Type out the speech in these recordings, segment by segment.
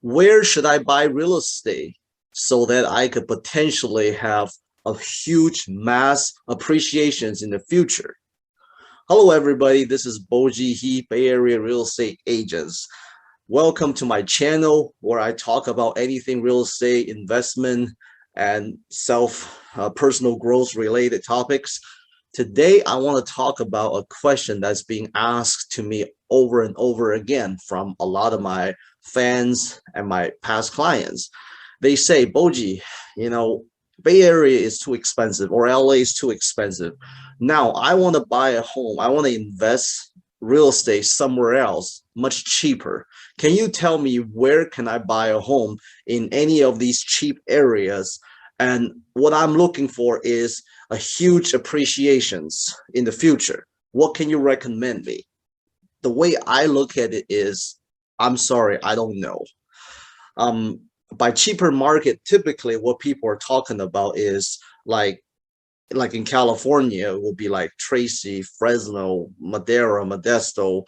Where should I buy real estate so that I could potentially have a huge mass appreciations in the future? Hello, everybody. This is Bojie, Bay Area real estate agents. Welcome to my channel where I talk about anything real estate, investment, and personal growth related topics. Today, I want to talk about a question that's being asked to me over and over again from a lot of my fans and my past clients. They say, Bojie, Bay Area is too expensive or LA is too expensive. Now I want to buy a home. I want to invest real estate somewhere else much cheaper. Can you tell me where can I buy a home in any of these cheap areas? And what I'm looking for is a huge appreciations in the future. What can you recommend me? The way I look at it is, I'm sorry, I don't know. Um, by cheaper market, typically what people are talking about is like in California, it will be like Tracy, Fresno, Madera, Modesto,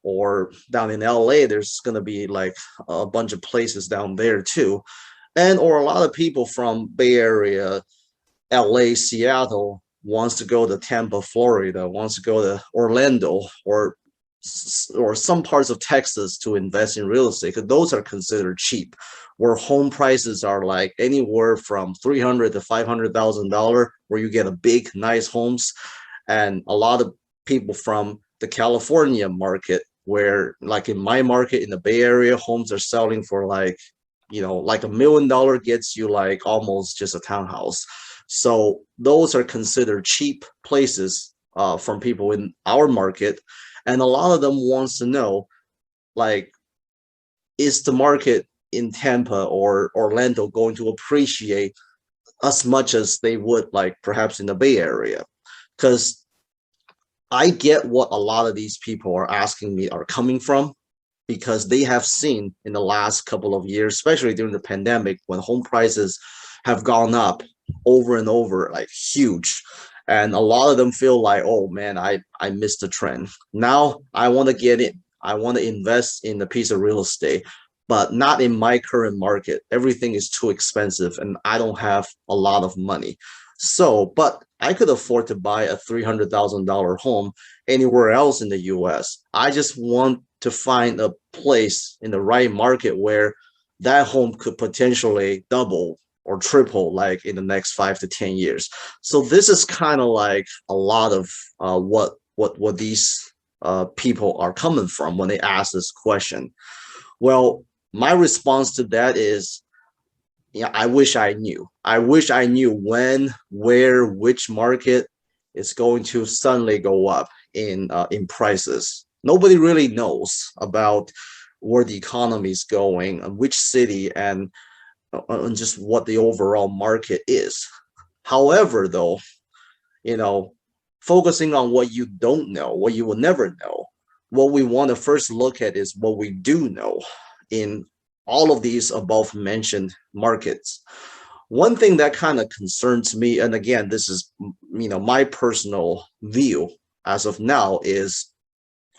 or down in LA, there's gonna be like a bunch of places down there too. And or a lot of people from Bay Area, LA, Seattle wants to go to Tampa, Florida, wants to go to Orlando or some parts of Texas to invest in real estate because those are considered cheap, where home prices are like anywhere from $300 to $500,000, where you get a big, nice homes, and a lot of people from the California market, where like in my market in the Bay Area, homes are selling for like $1 million gets you like almost just a townhouse. So those are considered cheap places from people in our market. And a lot of them wants to know, like, is the market in Tampa or Orlando going to appreciate as much as they would like perhaps in the Bay Area? Because I get what a lot of these people are asking me are coming from, because they have seen in the last couple of years, especially during the pandemic, when home prices have gone up over and over, like huge. And a lot of them feel like, oh man, I missed the trend. Now I want to get in. I want to invest in a piece of real estate, but not in my current market. Everything is too expensive and I don't have a lot of money. So, but I could afford to buy a $300,000 home anywhere else in the US. I just want to find a place in the right market where that home could potentially double or triple like in the next 5 to 10 years. So this is kind of like a lot of what these people are coming from when they ask this question. Well, my response to that is, yeah, I wish I knew. I wish I knew when, where, which market is going to suddenly go up in prices. Nobody really knows about where the economy is going, and which city, and just what the overall market is. However, though, you know, focusing on what you don't know, what you will never know, what we want to first look at is what we do know in all of these above mentioned markets. One thing that kind of concerns me, and again, this is my personal view as of now, is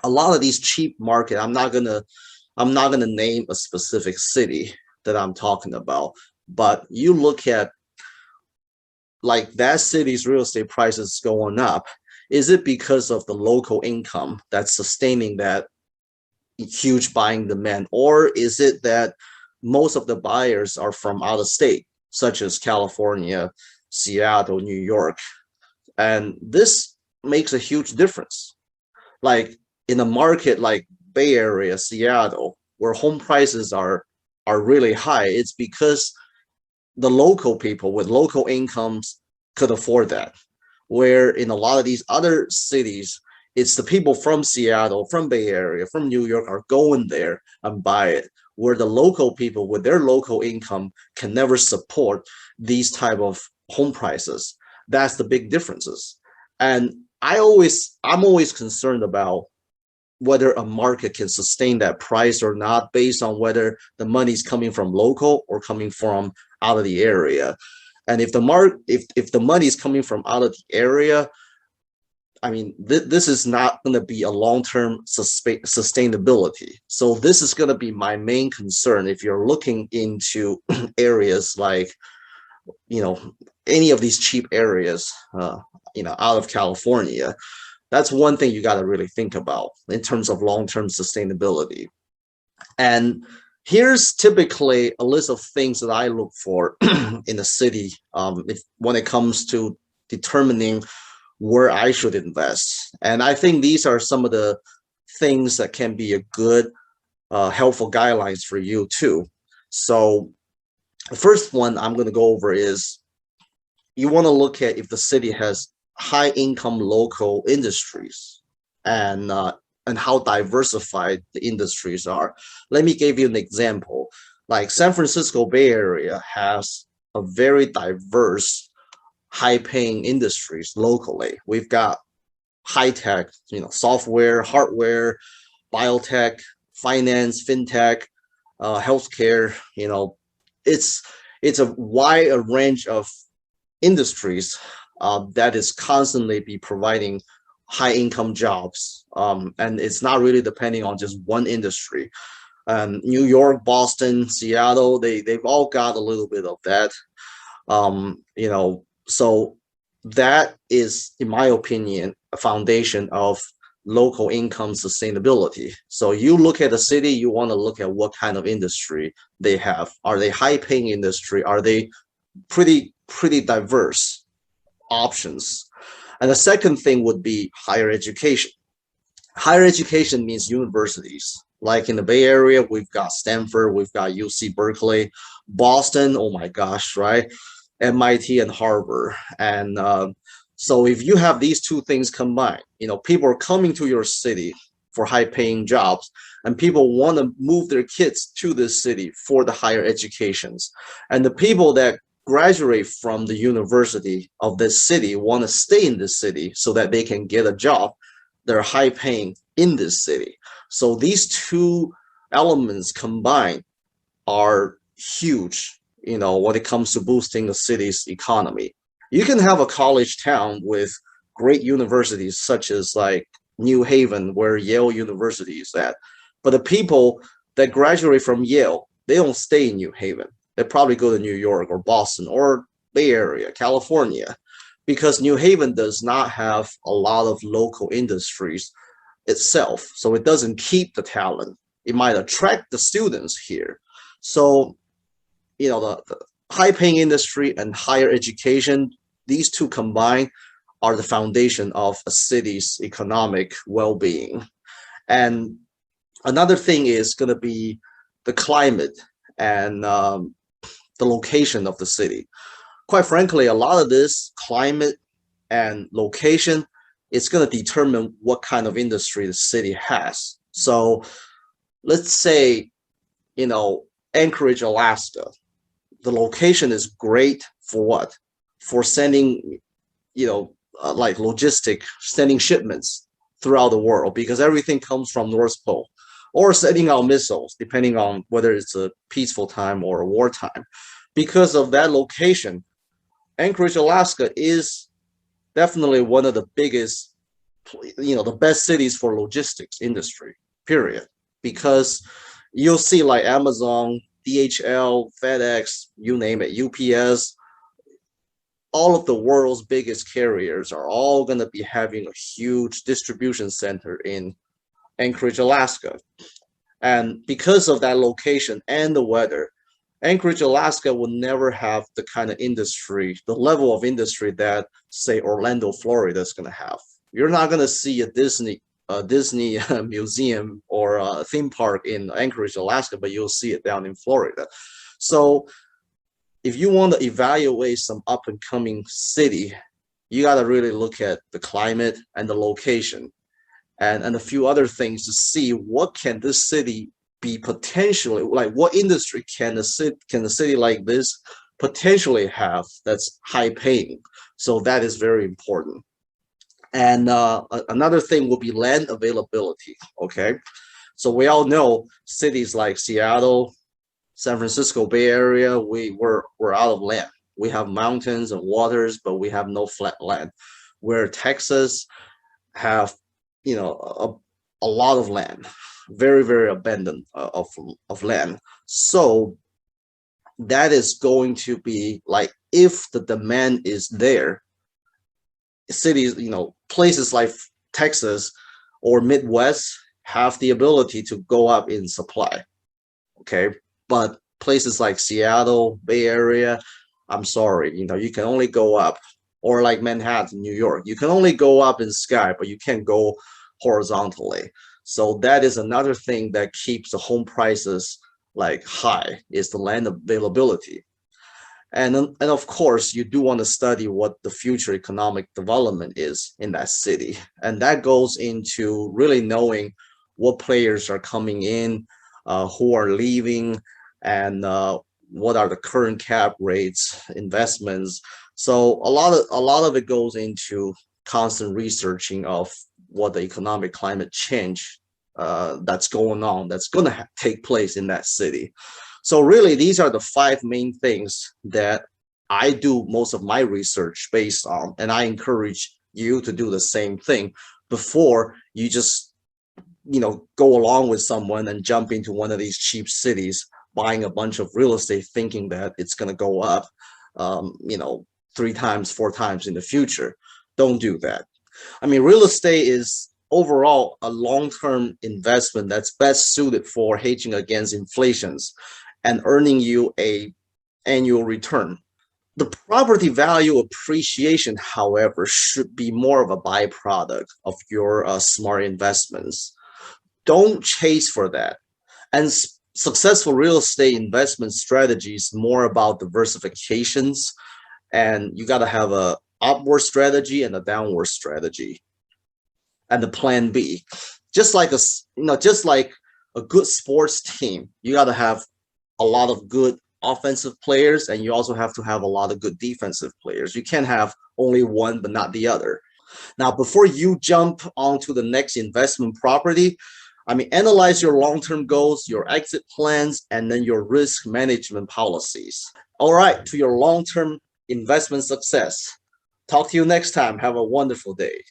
a lot of these cheap market. I'm not gonna name a specific city that I'm talking about, but you look at like that city's real estate prices going up. Is it because of the local income that's sustaining that huge buying demand, or is it that most of the buyers are from out of state, such as California, Seattle, New York? And this makes a huge difference. Like in a market like Bay Area, Seattle, where home prices are really high, it's because the local people with local incomes could afford that. Where in a lot of these other cities, it's the people from Seattle, from Bay Area, from New York are going there and buy it. Where the local people with their local income can never support these type of home prices. That's the big differences. And I'm always concerned about whether a market can sustain that price or not, based on whether the money's coming from local or coming from out of the area. And if the money is coming from out of the area, I mean, this is not going to be a long-term sustainability. So this is going to be my main concern if you're looking into areas like, you know, any of these cheap areas, out of California. That's one thing you got to really think about in terms of long-term sustainability. And here's typically a list of things that I look for in a city, when it comes to determining where I should invest. And I think these are some of the things that can be a good, helpful guidelines for you too. So the first one I'm going to go over is you want to look at if the city has high income local industries, and how diversified the industries are. Let me give you an example. Like San Francisco Bay Area has a very diverse, high paying industries locally. We've got high tech, software, hardware, biotech, finance, fintech, healthcare. It's it's a wide range of industries that is constantly be providing high income jobs, and it's not really depending on just one industry. New York, Boston, Seattle, they've all got a little bit of that. So that is, in my opinion, a foundation of local income sustainability. So you look at the city, you want to look at what kind of industry they have. Are they high paying industry? Are they pretty diverse options? And the second thing would be higher education. Higher education means universities. Like in the Bay Area, we've got Stanford, we've got UC Berkeley, Boston, oh my gosh, right? MIT and Harvard. And so if you have these two things combined, people are coming to your city for high paying jobs, and people want to move their kids to this city for the higher educations. And the people that graduate from the university of this city want to stay in this city so that they can get a job that are high paying in this city. So these two elements combined are huge, when it comes to boosting the city's economy. You can have a college town with great universities such as like New Haven, where Yale University is at. But the people that graduate from Yale, they don't stay in New Haven. They probably go to New York or Boston or Bay Area, California, because New Haven does not have a lot of local industries itself. So it doesn't keep the talent. It might attract the students here. So, the high paying industry and higher education, these two combined are the foundation of a city's economic well-being. And another thing is going to be the climate and the location of the city. Quite frankly, a lot of this climate and location is going to determine what kind of industry the city has. So let's say, Anchorage, Alaska, the location is great for what? For sending, like sending shipments throughout the world, because everything comes from North Pole, or sending out missiles, depending on whether it's a peaceful time or a wartime. Because of that location, Anchorage, Alaska is definitely one of the biggest, the best cities for logistics industry, period. Because you'll see like Amazon, DHL, FedEx, you name it, UPS, all of the world's biggest carriers are all going to be having a huge distribution center in Anchorage, Alaska. And because of that location and the weather, Anchorage, Alaska will never have the kind of industry, the level of industry that, say, Orlando, Florida is going to have. You're not going to see a Disney museum or a theme park in Anchorage, Alaska, but you'll see it down in Florida. So if you want to evaluate some up and coming city, you got to really look at the climate and the location and a few other things to see what can this city be potentially, like what industry can a city like this potentially have that's high paying. So that is very important. And another thing will be land availability. Okay, so we all know cities like Seattle, San Francisco Bay Area, we're out of land. We have mountains and waters, but we have no flat land. Where Texas, have, a lot of land, very, very abundant of land. So that is going to be like, if the demand is there, cities, places like Texas or Midwest have the ability to go up in supply. Okay. But places like Seattle, Bay Area, I'm sorry, you can only go up, or like Manhattan, New York, you can only go up in sky, but you can't go horizontally. So that is another thing that keeps the home prices like high, is the land availability. And of course, you do want to study what the future economic development is in that city. And that goes into really knowing what players are coming in, who are leaving, and what are the current cap rates, investments. So a lot of it goes into constant researching of what the economic climate change that's going on, that's going to take place in that city. So really, these are the 5 main things that I do most of my research based on, and I encourage you to do the same thing before you just, go along with someone and jump into one of these cheap cities, buying a bunch of real estate, thinking that it's going to go up, 3 times, 4 times in the future. Don't do that. I mean, real estate is overall a long-term investment that's best suited for hedging against inflations and earning you a annual return. The property value appreciation, however, should be more of a byproduct of your smart investments. Don't chase for that. And successful real estate investment strategies more about diversifications, and you got to have a upward strategy and a downward strategy, and the plan B. Just like a good sports team, you got to have a lot of good offensive players, and you also have to have a lot of good defensive players. You can't have only one but not the other. Now, before you jump onto the next investment property, I mean, analyze your long-term goals, your exit plans, and then your risk management policies. All right, to your long-term investment success. Talk to you next time. Have a wonderful day.